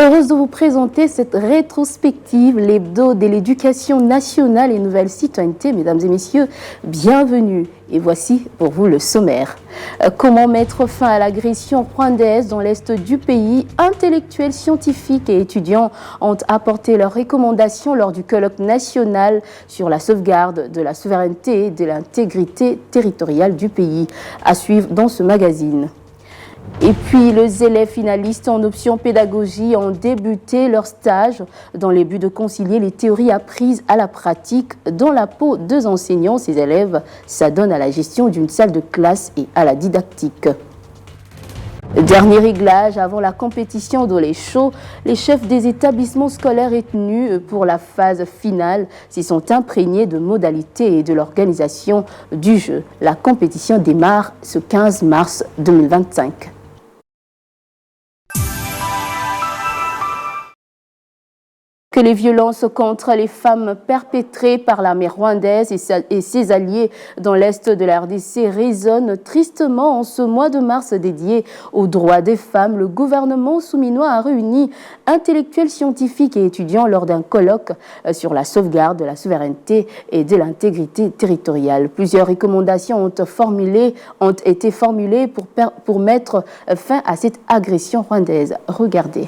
Heureuse de vous présenter cette rétrospective, l'hebdo de l'éducation nationale et nouvelle citoyenneté. Mesdames et messieurs, bienvenue. Et voici pour vous le sommaire. Comment mettre fin à l'agression rwandaise dans l'est du pays? Intellectuels, scientifiques et étudiants ont apporté leurs recommandations lors du colloque national sur la sauvegarde de la souveraineté et de l'intégrité territoriale du pays. À suivre dans ce magazine. Et puis, les élèves finalistes en option pédagogie ont débuté leur stage dans le but de concilier les théories apprises à la pratique. Dans la peau des enseignants, ces élèves s'adonnent à la gestion d'une salle de classe et à la didactique. Dernier réglage avant la compétition de les shows, les chefs des établissements scolaires retenus pour la phase finale s'y sont imprégnés de modalités et de l'organisation du jeu. La compétition démarre ce 15 mars 2025. Que les violences contre les femmes perpétrées par l'armée rwandaise et ses alliés dans l'est de la RDC résonnent tristement en ce mois de mars dédié aux droits des femmes. Le gouvernement souminois a réuni intellectuels, scientifiques et étudiants lors d'un colloque sur la sauvegarde de la souveraineté et de l'intégrité territoriale. Plusieurs recommandations ont été formulées pour mettre fin à cette agression rwandaise. Regardez.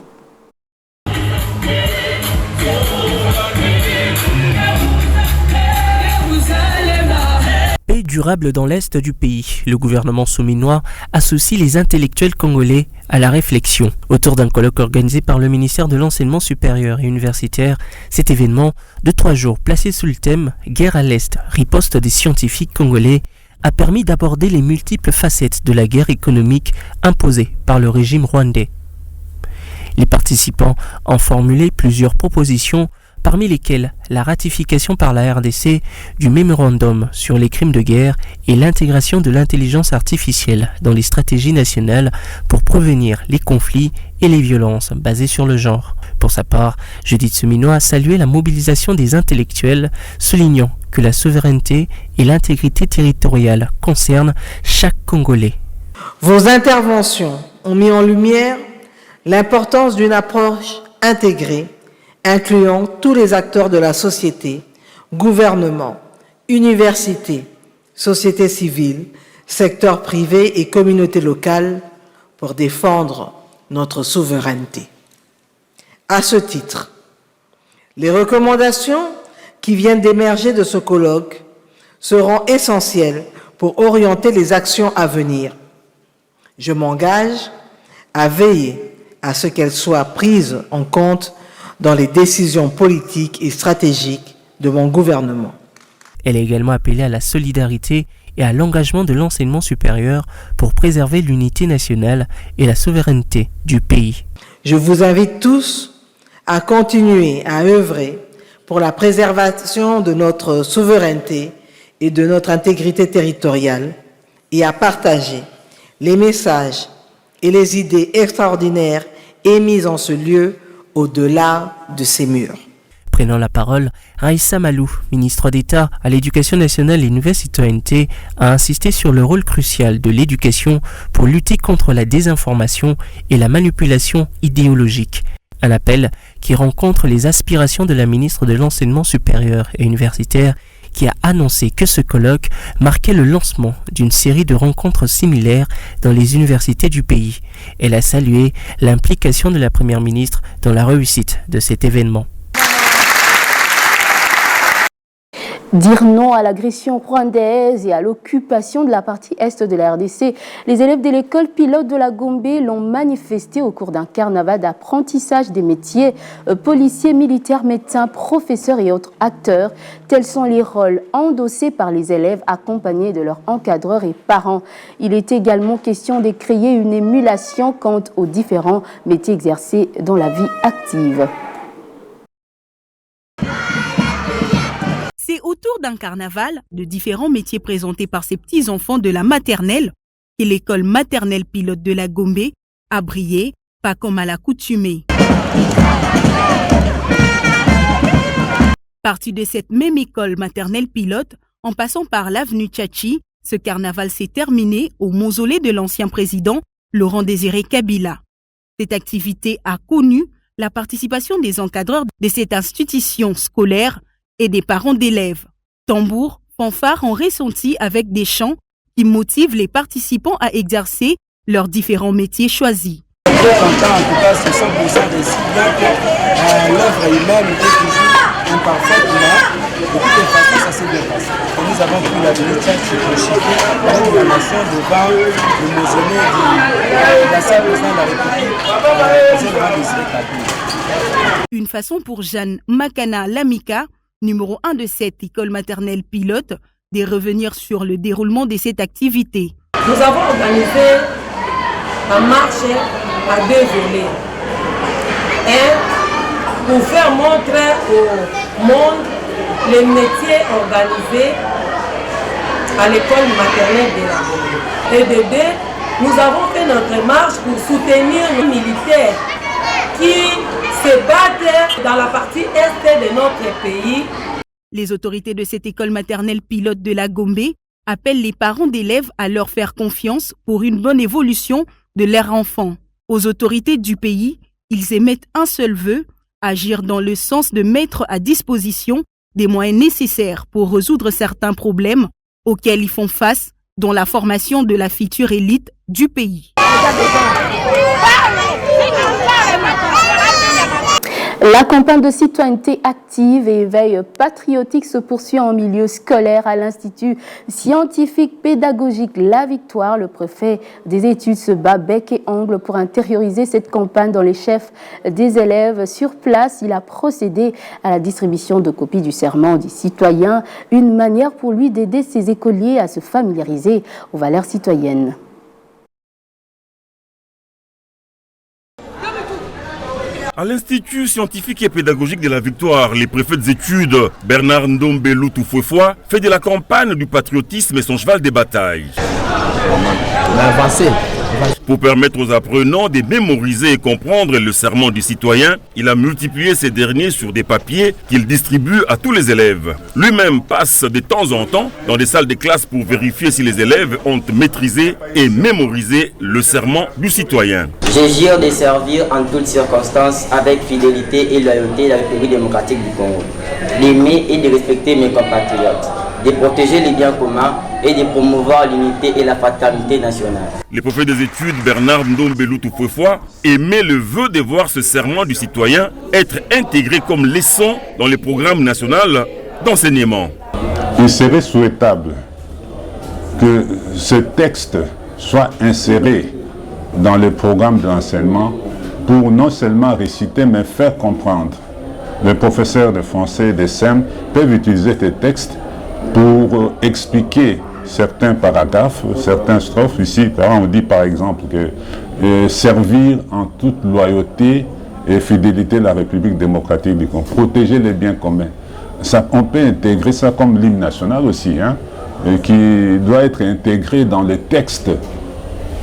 Paix durable dans l'est du pays. Le gouvernement souminois associe les intellectuels congolais à la réflexion. Autour d'un colloque organisé par le ministère de l'Enseignement supérieur et universitaire, cet événement de 3 jours placé sous le thème « Guerre à l'Est, riposte des scientifiques congolais » a permis d'aborder les multiples facettes de la guerre économique imposée par le régime rwandais. Les participants ont formulé plusieurs propositions, parmi lesquelles la ratification par la RDC du mémorandum sur les crimes de guerre et l'intégration de l'intelligence artificielle dans les stratégies nationales pour prévenir les conflits et les violences basées sur le genre. Pour sa part, Judith Seminois a salué la mobilisation des intellectuels, soulignant que la souveraineté et l'intégrité territoriale concernent chaque Congolais. Vos interventions ont mis en lumière l'importance d'une approche intégrée incluant tous les acteurs de la société, gouvernement, universités, société civile, secteur privé et communauté locale pour défendre notre souveraineté. À ce titre, les recommandations qui viennent d'émerger de ce colloque seront essentielles pour orienter les actions à venir. Je m'engage à veiller à ce qu'elles soient prises en compte dans les décisions politiques et stratégiques de mon gouvernement. Elle a également appelé à la solidarité et à l'engagement de l'enseignement supérieur pour préserver l'unité nationale et la souveraineté du pays. Je vous invite tous à continuer à œuvrer pour la préservation de notre souveraineté et de notre intégrité territoriale et à partager les messages et les idées extraordinaires émises en ce lieu au-delà de ces murs. Prenant la parole, Raissa Malou, ministre d'État à l'Éducation nationale et nouvelle citoyenneté, a insisté sur le rôle crucial de l'éducation pour lutter contre la désinformation et la manipulation idéologique. Un appel qui rencontre les aspirations de la ministre de l'Enseignement supérieur et universitaire qui a annoncé que ce colloque marquait le lancement d'une série de rencontres similaires dans les universités du pays. Elle a salué l'implication de la Première ministre dans la réussite de cet événement. Dire non à l'agression rwandaise et à l'occupation de la partie est de la RDC. Les élèves de l'école pilote de la Gombe l'ont manifesté au cours d'un carnaval d'apprentissage des métiers. Policiers, militaires, médecins, professeurs et autres acteurs. Tels sont les rôles endossés par les élèves accompagnés de leurs encadreurs et parents. Il est également question de créer une émulation quant aux différents métiers exercés dans la vie active. C'est autour d'un carnaval de différents métiers présentés par ces petits-enfants de la maternelle que l'école maternelle pilote de la Gombe a brillé, pas comme à l'accoutumée. Parti de cette même école maternelle pilote, en passant par l'avenue Tchachi, ce carnaval s'est terminé au mausolée de l'ancien président Laurent Désiré Kabila. Cette activité a connu la participation des encadreurs de cette institution scolaire et des parents d'élèves. Tambour, fanfare ont ressenti avec des chants qui motivent les participants à exercer leurs différents métiers choisis. Très content, en tout cas, ce 100% réussi, bien que l'œuvre humaine est toujours imparfaite, mais de toutes les façons, ça s'est bien passé. Et nous avons pris la venue avec la nation devant le mausolée de la salle président de la République. Une façon pour Jeanne Makana Lamika, numéro 1 de cette école maternelle pilote, de revenir sur le déroulement de cette activité. Nous avons organisé un marche à 2 volets. Un, pour faire montrer au monde les métiers organisés à l'école maternelle de la Gombe. Et de 2, nous avons fait notre marche pour soutenir nos militaires qui se battent dans la partie est de notre pays. Les autorités de cette école maternelle pilote de la Gombe appellent les parents d'élèves à leur faire confiance pour une bonne évolution de leur enfant. Aux autorités du pays, ils émettent un seul vœu, agir dans le sens de mettre à disposition des moyens nécessaires pour résoudre certains problèmes auxquels ils font face dans la formation de la future élite du pays. La campagne de citoyenneté active et éveil patriotique se poursuit en milieu scolaire à l'Institut scientifique pédagogique La Victoire. Le préfet des études se bat bec et ongle pour intérioriser cette campagne dans les chefs des élèves. Sur place, il a procédé à la distribution de copies du serment des citoyens, une manière pour lui d'aider ses écoliers à se familiariser aux valeurs citoyennes. À l'Institut scientifique et pédagogique de la Victoire, les préfets des études Bernard Ndombelou Toufouefoua fait de la campagne du patriotisme son cheval de bataille. Pour permettre aux apprenants de mémoriser et comprendre le serment du citoyen, il a multiplié ces derniers sur des papiers qu'il distribue à tous les élèves. Lui-même passe de temps en temps dans des salles de classe pour vérifier si les élèves ont maîtrisé et mémorisé le serment du citoyen. Je jure de servir en toutes circonstances avec fidélité et loyauté la République démocratique du Congo, d'aimer et de respecter mes compatriotes, de protéger les biens communs et de promouvoir l'unité et la fraternité nationale. Le préfet des études Bernard Ndombelou Toufouefoua émet le vœu de voir ce serment du citoyen être intégré comme leçon dans le programme national d'enseignement. Il serait souhaitable que ce texte soit inséré dans le programme de l'enseignement pour non seulement réciter mais faire comprendre. Les professeurs de français et de SEM peuvent utiliser ces textes pour expliquer certains paragraphes, certaines strophes. Ici, on dit par exemple que servir en toute loyauté et fidélité la République démocratique du Congo, protéger les biens communs. Ça, on peut intégrer ça comme l'hymne national aussi, qui doit être intégré dans les textes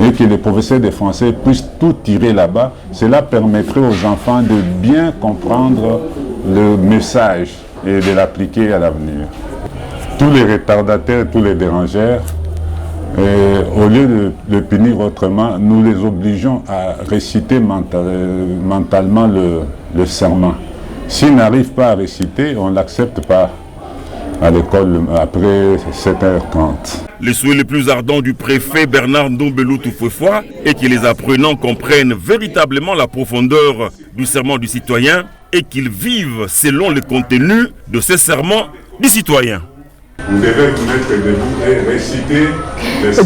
et que les professeurs de français puissent tout tirer là-bas. Cela permettrait aux enfants de bien comprendre le message et de l'appliquer à l'avenir. Tous les retardataires, tous les dérangeurs, au lieu de punir autrement, nous les obligeons à réciter mentalement le serment. S'ils n'arrivent pas à réciter, on ne l'accepte pas à l'école après 7h30. Le souhait le plus ardent du préfet Bernard Ndombelou Toufouefoua est que les apprenants comprennent véritablement la profondeur du serment du citoyen et qu'ils vivent selon le contenu de ce serment du citoyen. Vous devez vous mettre debout et réciter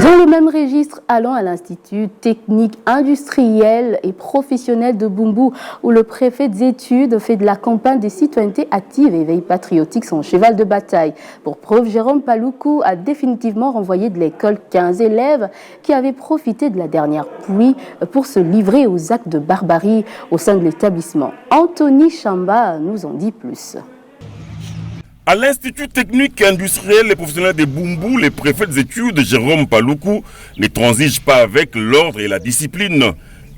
Dans le même registre, allons à l'Institut technique industriel et professionnel de Bumbu, où le préfet des études fait de la campagne des citoyennetés actives et veille patriotique son cheval de bataille. Pour preuve, Jérôme Paloukou a définitivement renvoyé de l'école 15 élèves qui avaient profité de la dernière pluie pour se livrer aux actes de barbarie au sein de l'établissement. Anthony Chamba nous en dit plus. À l'Institut technique industriel et professionnel de Bumbu, les préfets des études, Jérôme Paloukou, ne transige pas avec l'ordre et la discipline.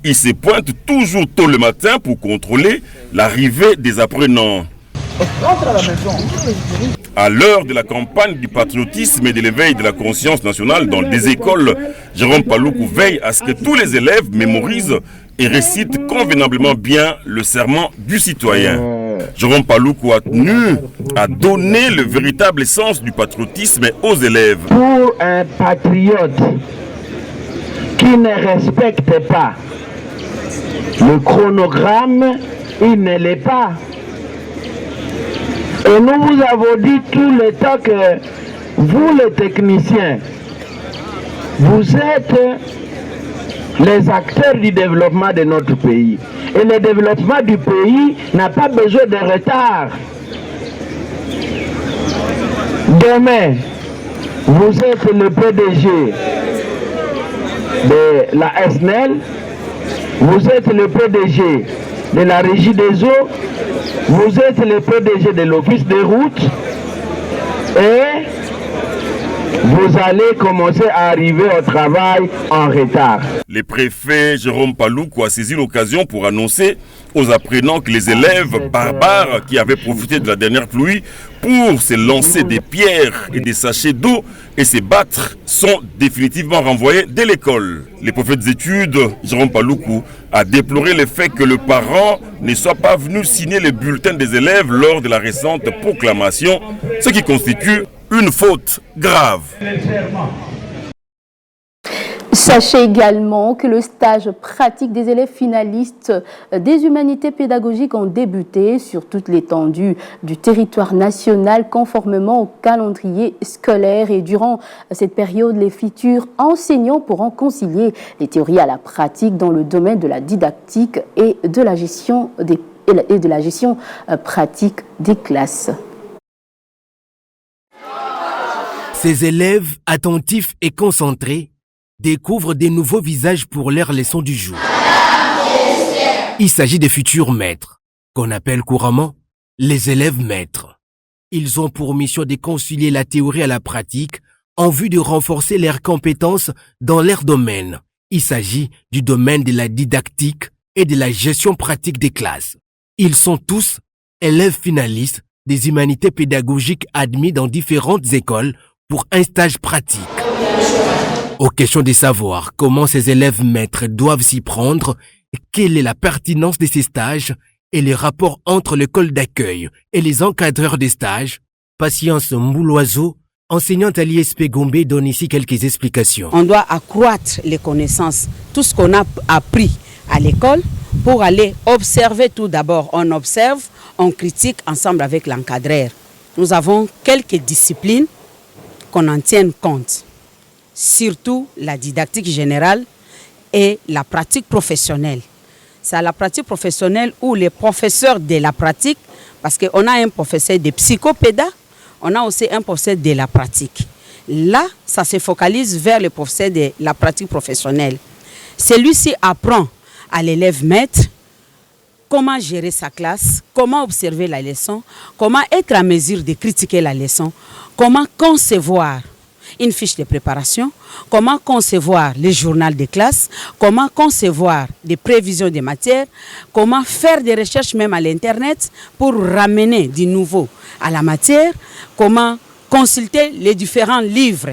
Il se pointe toujours tôt le matin pour contrôler l'arrivée des apprenants. À l'heure de la campagne du patriotisme et de l'éveil de la conscience nationale dans des écoles, Jérôme Paloukou veille à ce que tous les élèves mémorisent et récitent convenablement bien le serment du citoyen. Jérôme Paloukou a tenu à donner le véritable sens du patriotisme aux élèves. Pour un patriote qui ne respecte pas le chronogramme, il ne l'est pas. Et nous vous avons dit tout le temps que vous, les techniciens, vous êtes les acteurs du développement de notre pays. Et le développement du pays n'a pas besoin de retard. Demain, vous êtes le PDG de la SNEL, vous êtes le PDG de la Régie des eaux, vous êtes le PDG de l'Office des routes et vous allez commencer à arriver au travail en retard. Le préfet Jérôme Paloukou a saisi l'occasion pour annoncer aux apprenants que les élèves barbares qui avaient profité de la dernière pluie pour se lancer des pierres et des sachets d'eau et se battre sont définitivement renvoyés dès l'école. Le préfet des études, Jérôme Paloukou, a déploré le fait que le parent ne soit pas venu signer le bulletin des élèves lors de la récente proclamation, ce qui constitue une faute grave. Sachez également que le stage pratique des élèves finalistes des humanités pédagogiques ont débuté sur toute l'étendue du territoire national conformément au calendrier scolaire. Et durant cette période, les futurs enseignants pourront concilier les théories à la pratique dans le domaine de la didactique et de la gestion pratique des classes. Ces élèves attentifs et concentrés découvrent des nouveaux visages pour leur leçon du jour. Il s'agit des futurs maîtres, qu'on appelle couramment les élèves maîtres. Ils ont pour mission de concilier la théorie à la pratique en vue de renforcer leurs compétences dans leur domaine. Il s'agit du domaine de la didactique et de la gestion pratique des classes. Ils sont tous élèves finalistes des humanités pédagogiques admis dans différentes écoles pour un stage pratique. Aux questions de savoir comment ces élèves maîtres doivent s'y prendre, quelle est la pertinence de ces stages et les rapports entre l'école d'accueil et les encadreurs des stages, Patience Mbouloiseau, enseignante à l'ISP Gombe, donne ici quelques explications. On doit accroître les connaissances, tout ce qu'on a appris à l'école, pour aller observer tout d'abord. On observe, on critique ensemble avec l'encadreur. Nous avons quelques disciplines qu'on en tienne compte. Surtout la didactique générale et la pratique professionnelle. C'est à la pratique professionnelle où les professeurs de la pratique, parce qu'on a un professeur de psychopéda, on a aussi un professeur de la pratique. Là, ça se focalise vers le professeur de la pratique professionnelle. Celui-ci apprend à l'élève maître comment gérer sa classe, comment observer la leçon, comment être à mesure de critiquer la leçon, comment concevoir une fiche de préparation, comment concevoir le journal de classe, comment concevoir des prévisions des matières, comment faire des recherches même à l'Internet pour ramener du nouveau à la matière, comment consulter les différents livres,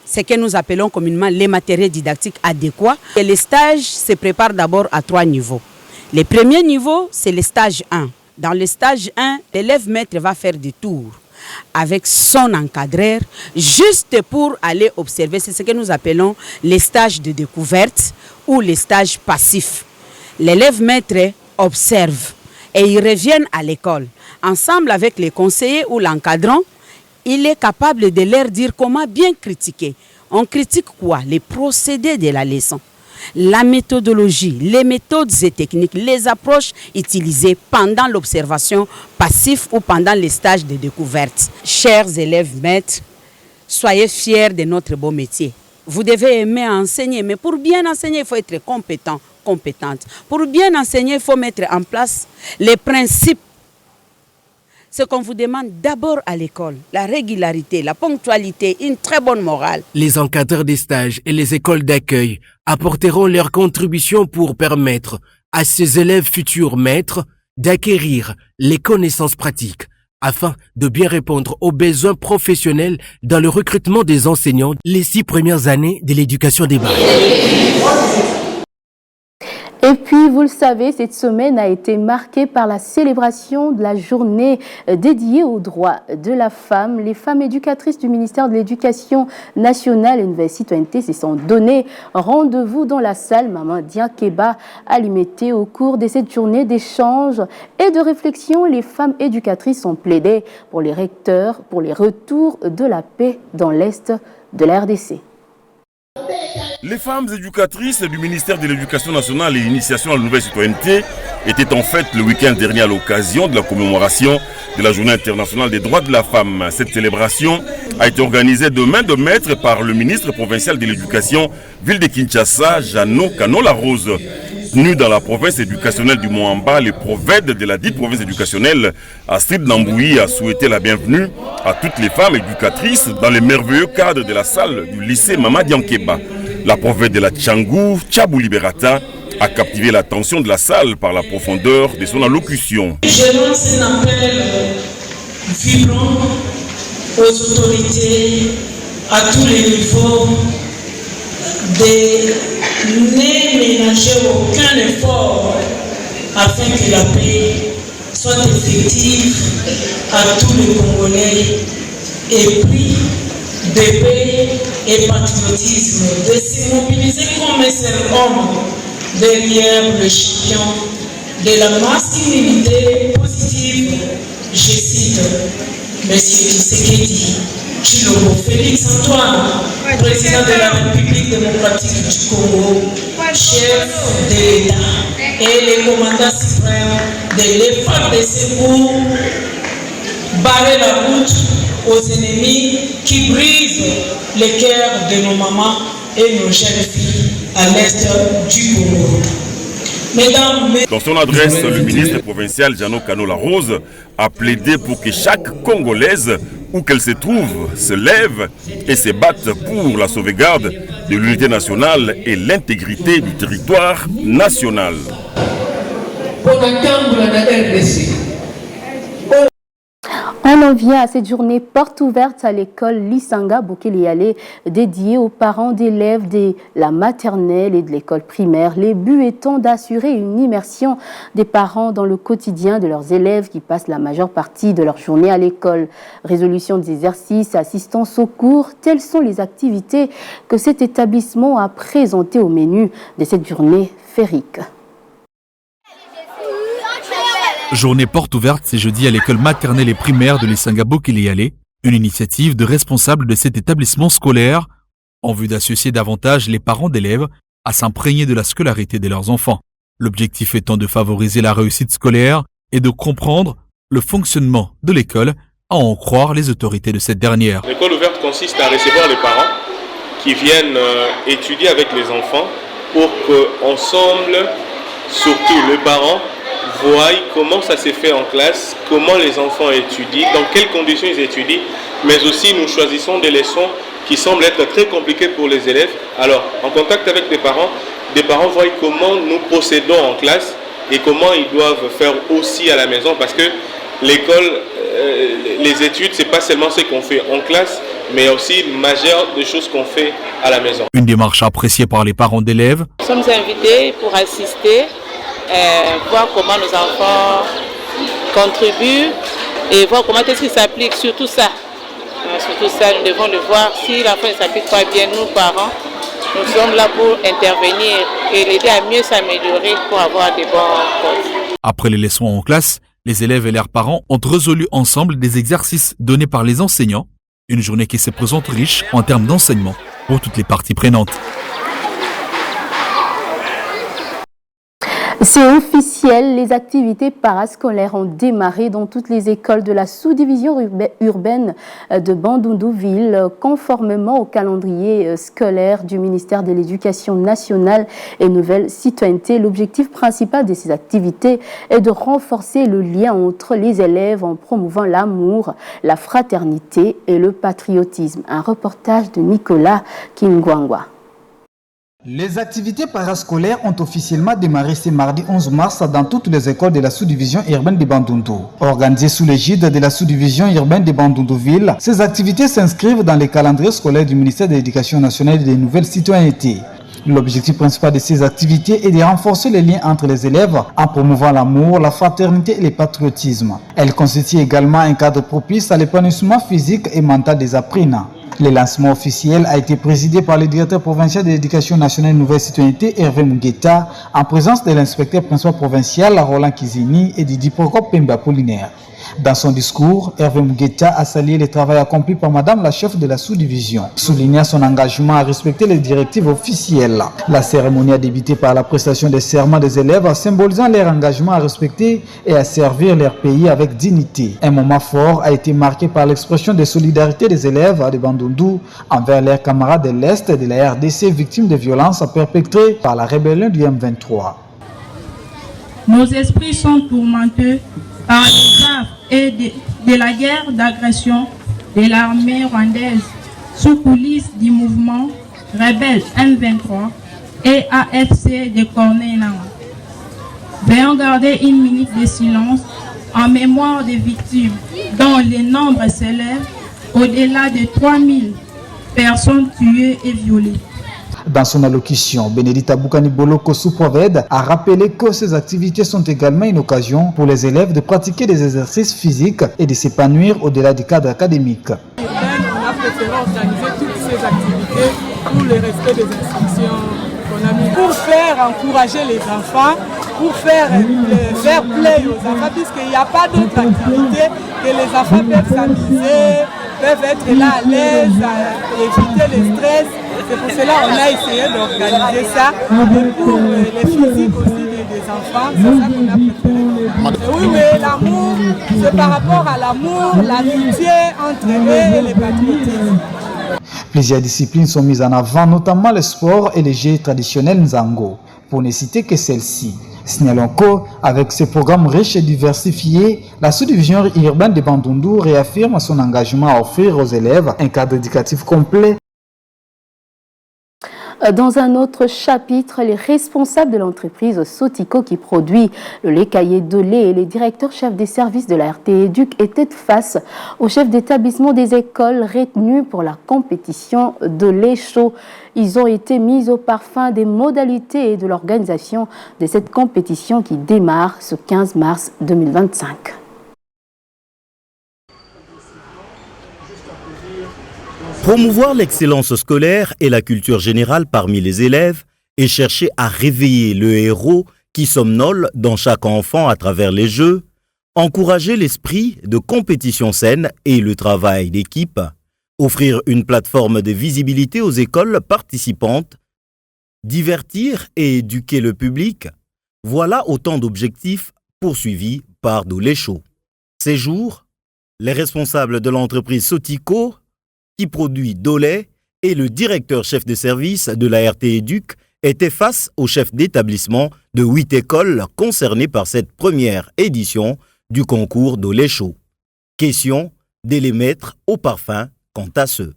ce que nous appelons communément les matériels didactiques adéquats. Et les stages se préparent d'abord à 3 niveaux. Le premier niveau, c'est le stage 1. Dans le stage 1, l'élève maître va faire des tours avec son encadreur, juste pour aller observer. C'est ce que nous appelons les stages de découverte ou les stages passifs. L'élève maître observe et ils reviennent à l'école. Ensemble avec les conseillers ou l'encadrant, il est capable de leur dire comment bien critiquer. On critique quoi? Les procédés de la leçon, la méthodologie, les méthodes et techniques, les approches utilisées pendant l'observation passive ou pendant les stages de découverte. Chers élèves maîtres, soyez fiers de notre beau métier. Vous devez aimer enseigner, mais pour bien enseigner, il faut être compétent, compétente. Pour bien enseigner, il faut mettre en place les principes. Ce qu'on vous demande d'abord à l'école, la régularité, la ponctualité, une très bonne morale. Les encadreurs des stages et les écoles d'accueil apporteront leur contribution pour permettre à ces élèves futurs maîtres d'acquérir les connaissances pratiques afin de bien répondre aux besoins professionnels dans le recrutement des enseignants les 6 premières années de l'éducation des bases. Et puis, vous le savez, cette semaine a été marquée par la célébration de la journée dédiée aux droits de la femme. Les femmes éducatrices du ministère de l'Éducation nationale et Nouvelle Citoyenneté se sont donné rendez-vous dans la salle Maman Diankeba à Limete. Au cours de cette journée d'échange et de réflexion, les femmes éducatrices ont plaidé pour les recteurs, pour les retours de la paix dans l'Est de la RDC. Les femmes éducatrices du ministère de l'Éducation nationale et l'initiation à la nouvelle citoyenneté étaient en fait le week-end dernier à l'occasion de la commémoration de la Journée internationale des droits de la femme. Cette célébration a été organisée de main de maître par le ministre provincial de l'Éducation, ville de Kinshasa, Jano Kano-La-Rose. Tenu dans la province éducationnelle du Moamba, le prophète de la dite province éducationnelle, Astrid Namboui, a souhaité la bienvenue à toutes les femmes éducatrices dans les merveilleux cadres de la salle du lycée Mama Diankeba. La prophète de la Tchangou, Tchabou Liberata, a captivé l'attention de la salle par la profondeur de son allocution. Je lance un appel vibrant aux autorités à tous les niveaux de ne ménager aucun effort afin que la paix soit effective à tous les Congolais et puis de paix et patriotisme, de se mobiliser comme un seul homme derrière le champion de la masculinité positive, je cite M. Tshisekedi Tshilombo Félix Antoine, président de la République démocratique du Congo, chef de l'État et le commandant suprême de l'FARDC pour barrer la route aux ennemis qui brisent les cœurs de nos mamans et nos jeunes filles à l'est du Congo. Dans son adresse, le ministre provincial Jano Kano-La-Rose a plaidé pour que chaque Congolaise, où qu'elle se trouve, se lève et se batte pour la sauvegarde de l'unité nationale et l'intégrité du territoire national. On en vient à cette journée porte ouverte à l'école Lisanga Bokeliale dédiée aux parents d'élèves de la maternelle et de l'école primaire. Les buts étant d'assurer une immersion des parents dans le quotidien de leurs élèves qui passent la majeure partie de leur journée à l'école. Résolution des exercices, assistance aux cours, telles sont les activités que cet établissement a présentées au menu de cette journée féerique. Journée porte ouverte c'est jeudi à l'école maternelle et primaire de Lisanga Bokeliale, une initiative de responsables de cet établissement scolaire en vue d'associer davantage les parents d'élèves à s'imprégner de la scolarité de leurs enfants. L'objectif étant de favoriser la réussite scolaire et de comprendre le fonctionnement de l'école, à en croire les autorités de cette dernière. L'école ouverte consiste à recevoir les parents qui viennent étudier avec les enfants pour qu'ensemble, surtout les parents, voient comment ça s'est fait en classe, comment les enfants étudient, dans quelles conditions ils étudient, mais aussi nous choisissons des leçons qui semblent être très compliquées pour les élèves. Alors, en contact avec des parents voient comment nous procédons en classe et comment ils doivent faire aussi à la maison, parce que l'école, les études, c'est pas seulement ce qu'on fait en classe, mais aussi une majeure des choses qu'on fait à la maison. Une démarche appréciée par les parents d'élèves. Nous sommes invités pour assister, voir comment nos enfants contribuent et voir comment est-ce qu'ils s'appliquent, surtout ça. Surtout ça, nous devons le voir. Si l'enfant ne s'applique pas bien, nous, parents, nous sommes là pour intervenir et l'aider à mieux s'améliorer pour avoir des bons codes. Après les leçons en classe, les élèves et leurs parents ont résolu ensemble des exercices donnés par les enseignants. Une journée qui se présente riche en termes d'enseignement pour toutes les parties prenantes. C'est officiel, les activités parascolaires ont démarré dans toutes les écoles de la sous-division urbaine de Bandundu-Ville, conformément au calendrier scolaire du ministère de l'Éducation nationale et Nouvelle Citoyenneté. L'objectif principal de ces activités est de renforcer le lien entre les élèves en promouvant l'amour, la fraternité et le patriotisme. Un reportage de Nicolas Kingwangwa. Les activités parascolaires ont officiellement démarré ce mardi 11 mars dans toutes les écoles de la sous-division urbaine de Bandundu. Organisées sous l'égide de la sous-division urbaine de Bandundu-Ville, ces activités s'inscrivent dans les calendriers scolaires du ministère de l'Éducation nationale et des Nouvelles Citoyennetés. L'objectif principal de ces activités est de renforcer les liens entre les élèves en promouvant l'amour, la fraternité et le patriotisme. Elle constitue également un cadre propice à l'épanouissement physique et mental des apprenants. Le lancement officiel a été présidé par le directeur provincial de l'éducation nationale et nouvelle citoyenneté, Hervé Mugueta, en présence de l'inspecteur principal provincial, Roland Kizini, et du Diprocope Pemba Apollinaire. Dans son discours, Hervé Mugueta a salué le travail accompli par Madame la chef de la sous-division, soulignant son engagement à respecter les directives officielles. La cérémonie a débuté par la prestation des serments des élèves, symbolisant leur engagement à respecter et à servir leur pays avec dignité. Un moment fort a été marqué par l'expression de solidarité des élèves de Bandundu envers leurs camarades de l'Est de la RDC victimes de violences perpétrées par la rébellion du M23. Nos esprits sont tourmentés par les graves et de la guerre d'agression de l'armée rwandaise sous coulisses du mouvement rebelle M23 et AFC de Corneille-Nantes. Veuillons garder une minute de silence en mémoire des victimes dont le nombre s'élève au-delà de 3000 personnes tuées et violées. Dans son allocution, Bénédicte Boukani Boloko Souproved a rappelé que ces activités sont également une occasion pour les élèves de pratiquer des exercices physiques et de s'épanouir au-delà du cadre académique. On a préféré organiser toutes ces activités pour le respect des instructions qu'on a mis, pour faire encourager les enfants, pour faire play aux enfants, puisqu'il n'y a pas d'autre activité que les enfants peuvent s'amuser, peuvent être là à l'aise, éviter le stress. C'est pour cela qu'on a essayé d'organiser ça. Et pour les physiques aussi des enfants, c'est ça qu'on a préféré. Oui, mais l'amour, c'est par rapport à l'amour, l'amitié entre eux et les patriotisme. Plusieurs disciplines sont mises en avant, notamment le sport et les jeux traditionnels Nzango, pour ne citer que celle-ci. Signalons avec ce programme riche et diversifié, la sous-division urbaine de Bandundu réaffirme son engagement à offrir aux élèves un cadre éducatif complet. Dans un autre chapitre, les responsables de l'entreprise Sotico qui produit le lait caillé de lait et les directeurs chefs des services de la RT-Éduc étaient face aux chefs d'établissement des écoles retenus pour la compétition de lait chaud. Ils ont été mis au parfum des modalités et de l'organisation de cette compétition qui démarre ce 15 mars 2025. Promouvoir l'excellence scolaire et la culture générale parmi les élèves et chercher à réveiller le héros qui somnole dans chaque enfant à travers les jeux, encourager l'esprit de compétition saine et le travail d'équipe, offrir une plateforme de visibilité aux écoles participantes, divertir et éduquer le public, voilà autant d'objectifs poursuivis par Dolécho. Ces jours, les responsables de l'entreprise Sotico qui produit Dolé et le directeur chef de service de la RT-Éduc étaient face au chef d'établissement de 8 écoles concernées par cette première édition du concours Dolé chaud. Question de les mettre au parfum quant à ceux.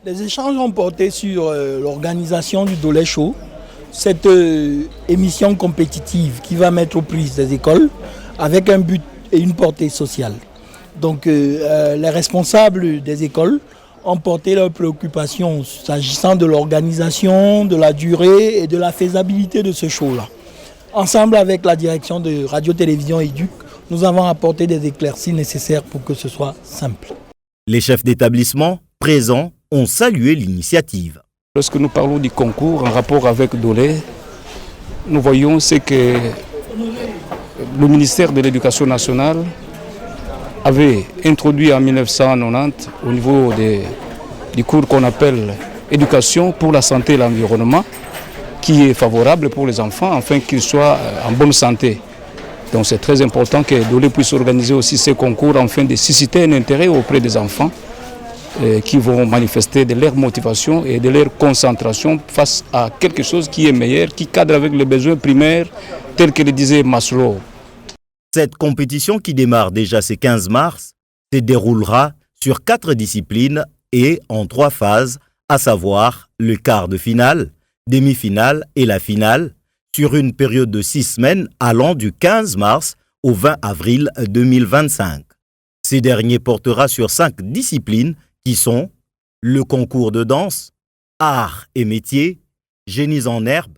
Les échanges ont porté sur l'organisation du Dolé chaud, cette émission compétitive qui va mettre aux prises des écoles avec un but et une portée sociale. Donc les responsables des écoles ont porté leurs préoccupations s'agissant de l'organisation, de la durée et de la faisabilité de ce show-là. Ensemble avec la direction de Radio-Télévision Éduc, nous avons apporté des éclaircies nécessaires pour que ce soit simple. Les chefs d'établissement présents ont salué l'initiative. Lorsque nous parlons du concours en rapport avec Dolé, nous voyons ce que le ministère de l'Éducation nationale avait introduit en 1990 au niveau du cours qu'on appelle éducation pour la santé et l'environnement, qui est favorable pour les enfants afin qu'ils soient en bonne santé. Donc c'est très important que Dolé puisse organiser aussi ces concours afin de susciter un intérêt auprès des enfants qui vont manifester de leur motivation et de leur concentration face à quelque chose qui est meilleur, qui cadre avec les besoins primaires tels que le disait Maslow. Cette compétition qui démarre déjà ce 15 mars se déroulera sur 4 disciplines et en 3 phases, à savoir le quart de finale, demi-finale et la finale, sur une période de 6 semaines allant du 15 mars au 20 avril 2025. Ces derniers portera sur 5 disciplines qui sont le concours de danse, arts et métiers, génies en herbe,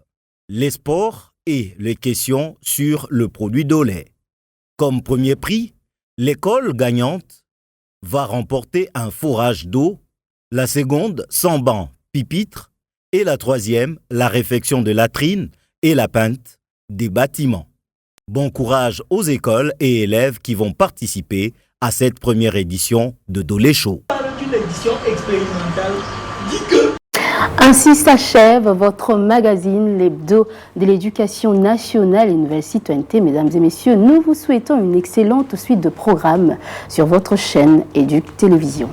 les sports et les questions sur le produit d'eau lait. Comme premier prix, l'école gagnante va remporter un fourrage d'eau, la seconde 100 bancs pupitres et la troisième la réfection de latrines et la peinte des bâtiments. Bon courage aux écoles et élèves qui vont participer à cette première édition de Dolé Show. Une édition expérimentale dit que ainsi s'achève votre magazine, l'hebdo de l'éducation nationale et nouvelle citoyenneté. Mesdames et messieurs, nous vous souhaitons une excellente suite de programmes sur votre chaîne Éduc Télévision.